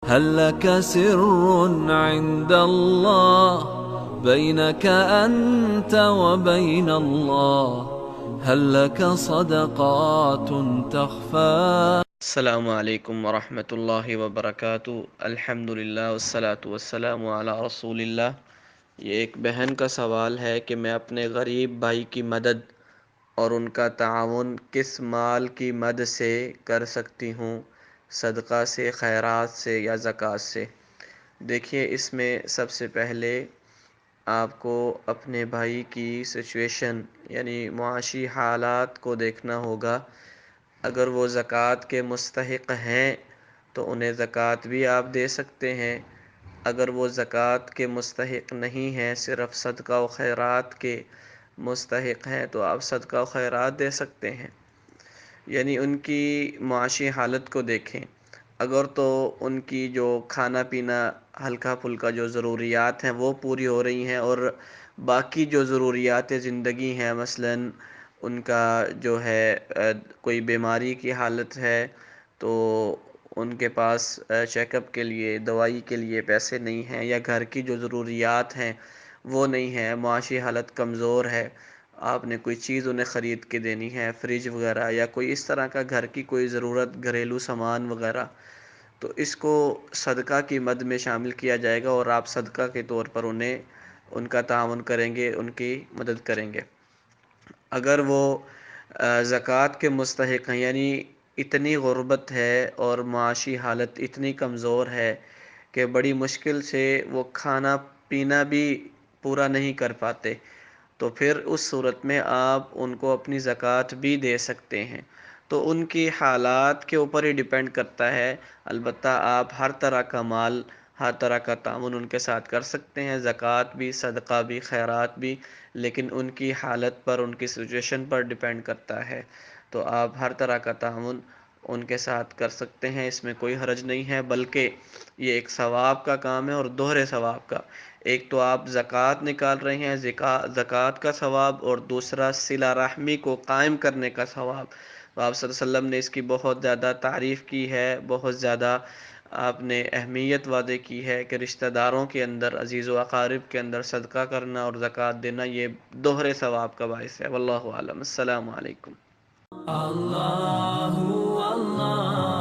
هل لك سر عند الله بينك أنت وبين الله هل لك صدقات تخفى. السلام علیکم ورحمۃ اللہ وبرکاتہ۔ الحمد للہ والصلاة والسلام علی رسول اللہ۔ یہ ایک بہن کا سوال ہے کہ میں اپنے غریب بھائی کی مدد اور ان کا تعاون کس مال کی مد سے کر سکتی ہوں، صدقہ سے، خیرات سے یا زکوٰۃ سے؟ دیکھیے، اس میں سب سے پہلے آپ کو اپنے بھائی کی سچویشن یعنی معاشی حالات کو دیکھنا ہوگا۔ اگر وہ زکوٰۃ کے مستحق ہیں تو انہیں زکوٰۃ بھی آپ دے سکتے ہیں۔ اگر وہ زکوٰۃ کے مستحق نہیں ہیں، صرف صدقہ و خیرات کے مستحق ہیں، تو آپ صدقہ و خیرات دے سکتے ہیں۔ یعنی ان کی معاشی حالت کو دیکھیں۔ اگر تو ان کی جو کھانا پینا ہلکا پھلکا جو ضروریات ہیں وہ پوری ہو رہی ہیں، اور باقی جو ضروریات زندگی ہیں، مثلاً ان کا جو ہے کوئی بیماری کی حالت ہے تو ان کے پاس چیک اپ کے لیے، دوائی کے لیے پیسے نہیں ہیں، یا گھر کی جو ضروریات ہیں وہ نہیں ہیں، معاشی حالت کمزور ہے، آپ نے کوئی چیز انہیں خرید کے دینی ہے، فریج وغیرہ یا کوئی اس طرح کا گھر کی کوئی ضرورت، گھریلو سامان وغیرہ، تو اس کو صدقہ کی مد میں شامل کیا جائے گا، اور آپ صدقہ کے طور پر انہیں ان کا تعاون کریں گے، ان کی مدد کریں گے۔ اگر وہ زکوٰۃ کے مستحق ہیں، یعنی اتنی غربت ہے اور معاشی حالت اتنی کمزور ہے کہ بڑی مشکل سے وہ کھانا پینا بھی پورا نہیں کر پاتے، تو پھر اس صورت میں آپ ان کو اپنی زکوٰۃ بھی دے سکتے ہیں۔ تو ان کی حالات کے اوپر ہی ڈیپینڈ کرتا ہے۔ البتہ آپ ہر طرح کا مال، ہر طرح کا تعاون ان کے ساتھ کر سکتے ہیں، زکوٰۃ بھی، صدقہ بھی، خیرات بھی، لیکن ان کی حالت پر، ان کی سچویشن پر ڈیپینڈ کرتا ہے۔ تو آپ ہر طرح کا تعاون ان کے ساتھ کر سکتے ہیں، اس میں کوئی حرج نہیں ہے، بلکہ یہ ایک ثواب کا کام ہے اور دوہرے ثواب کا۔ ایک تو آپ زکوٰۃ نکال رہے ہیں، زکوٰۃ کا ثواب، اور دوسرا صلہ رحمی کو قائم کرنے کا ثواب۔ تو آپ صلی اللہ علیہ وسلم نے اس کی بہت زیادہ تعریف کی ہے، بہت زیادہ آپ نے اہمیت وعدے کی ہے کہ رشتہ داروں کے اندر، عزیز و اقارب کے اندر صدقہ کرنا اور زکوٰۃ دینا یہ دوہرے ثواب کا باعث ہے۔ واللہ اعلم۔ السلام علیکم۔ اللہ اللہ